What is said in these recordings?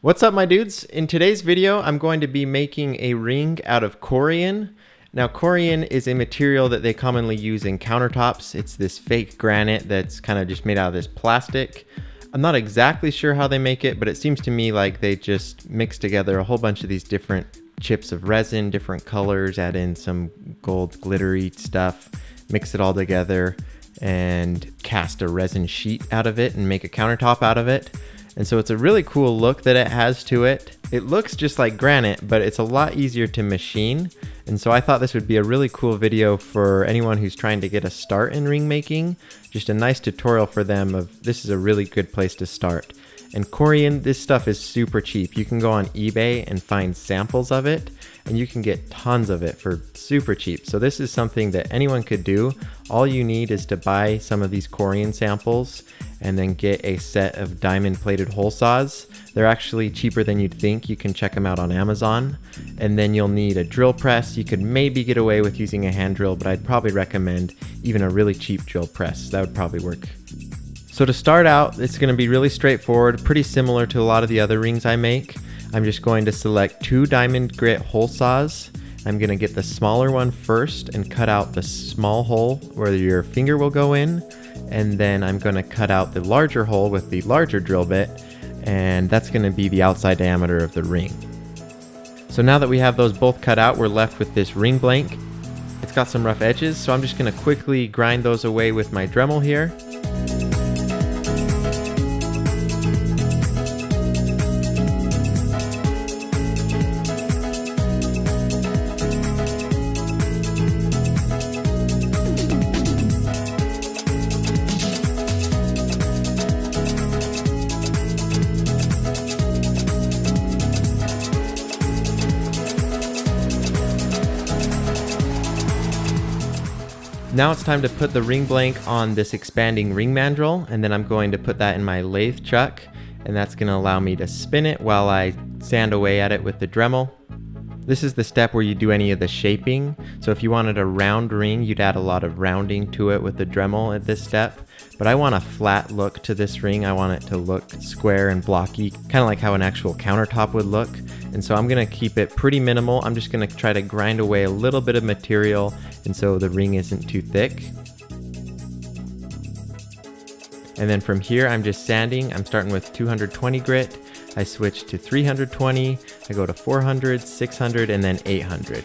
What's up, my dudes? In today's video, I'm going to be making a ring out of Corian. Now, Corian is a material that they commonly use in countertops. It's this fake granite that's kind of just made out of this plastic. I'm not exactly sure how they make it, but it seems to me like they just mix together a whole bunch of these different chips of resin, different colors, add in some gold glittery stuff, mix it all together, and cast a resin sheet out of it and make a countertop out of it. And so it's a really cool look that it has to it. It looks just like granite, but it's a lot easier to machine. And so I thought this would be a really cool video for anyone who's trying to get a start in ring making. Just a nice tutorial for them of this is a really good place to start. And Corian, this stuff is super cheap. You can go on eBay and find samples of it, and you can get tons of it for super cheap. So this is something that anyone could do. All you need is to buy some of these Corian samples and then get a set of diamond plated hole saws. They're actually cheaper than you'd think. You can check them out on Amazon. And then you'll need a drill press. You could maybe get away with using a hand drill, but I'd probably recommend even a really cheap drill press. That would probably work. So to start out, it's going to be really straightforward, pretty similar to a lot of the other rings I make. I'm just going to select 2 diamond grit hole saws. I'm going to get the smaller one first and cut out the small hole where your finger will go in. And then I'm going to cut out the larger hole with the larger drill bit, and that's going to be the outside diameter of the ring. So now that we have those both cut out, we're left with this ring blank. It's got some rough edges, so I'm just going to quickly grind those away with my Dremel here. Now it's time to put the ring blank on this expanding ring mandrel, and then I'm going to put that in my lathe chuck, and that's going to allow me to spin it while I sand away at it with the Dremel. This is the step where you do any of the shaping. So if you wanted a round ring, you'd add a lot of rounding to it with the Dremel at this step. But I want a flat look to this ring. I want it to look square and blocky, kind of like how an actual countertop would look. And so I'm going to keep it pretty minimal. I'm just going to try to grind away a little bit of material, and so the ring isn't too thick. And then from here, I'm just sanding. I'm starting with 220 grit. I switch to 320. I go to 400, 600, and then 800.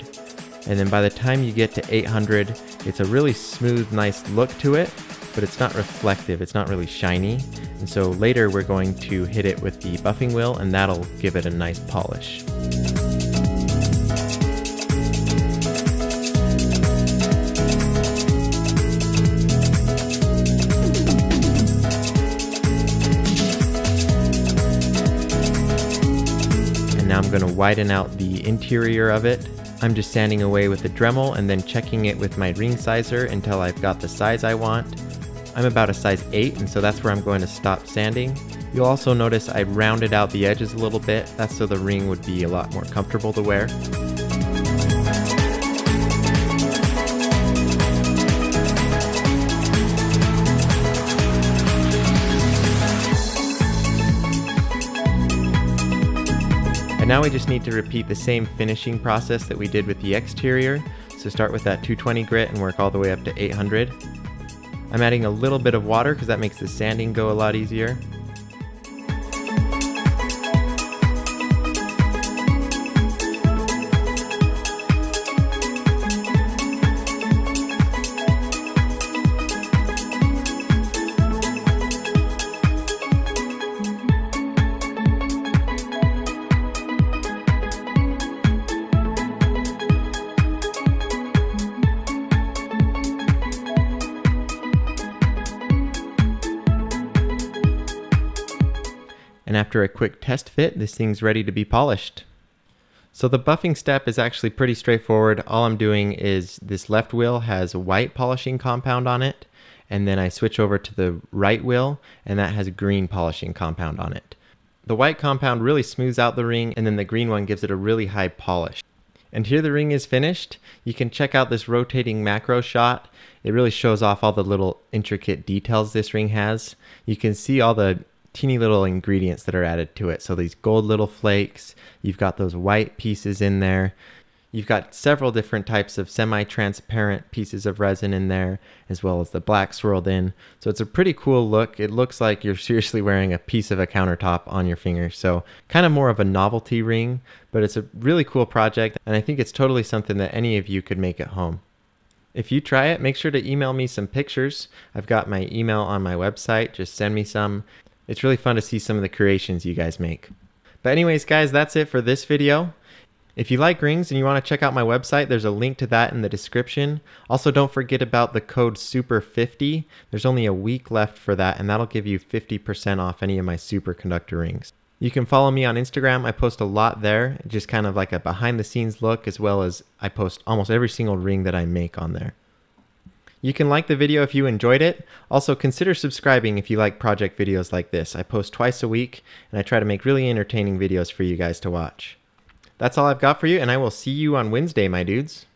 And then by the time you get to 800, it's a really smooth, nice look to it, but it's not reflective. It's not really shiny. And so later we're going to hit it with the buffing wheel, and that'll give it a nice polish. And now I'm going to widen out the interior of it. I'm just sanding away with the Dremel and then checking it with my ring sizer until I've got the size I want. I'm about a size 8, and so that's where I'm going to stop sanding. You'll also notice I rounded out the edges a little bit. That's so the ring would be a lot more comfortable to wear. And now we just need to repeat the same finishing process that we did with the exterior. So start with that 220 grit and work all the way up to 800. I'm adding a little bit of water because that makes the sanding go a lot easier. And after a quick test fit, this thing's ready to be polished. So the buffing step is actually pretty straightforward. All I'm doing is this left wheel has a white polishing compound on it, and then I switch over to the right wheel, and that has green polishing compound on it. The white compound really smooths out the ring, and then the green one gives it a really high polish. And here the ring is finished. You can check out this rotating macro shot. It really shows off all the little intricate details this ring has. You can see all the teeny little ingredients that are added to it. So these gold little flakes, you've got those white pieces in there. You've got several different types of semi-transparent pieces of resin in there, as well as the black swirled in. So it's a pretty cool look. It looks like you're seriously wearing a piece of a countertop on your finger. So kind of more of a novelty ring, but it's a really cool project. And I think it's totally something that any of you could make at home. If you try it, make sure to email me some pictures. I've got my email on my website. Just send me some. It's really fun to see some of the creations you guys make. But anyways, guys, that's it for this video. If you like rings and you want to check out my website, there's a link to that in the description. Also, don't forget about the code SUPER50. There's only a week left for that, and that'll give you 50% off any of my superconductor rings. You can follow me on Instagram. I post a lot there, just kind of like a behind the scenes look, as well as I post almost every single ring that I make on there. You can like the video if you enjoyed it. Also, consider subscribing if you like project videos like this. I post twice a week, and I try to make really entertaining videos for you guys to watch. That's all I've got for you, and I will see you on Wednesday, my dudes.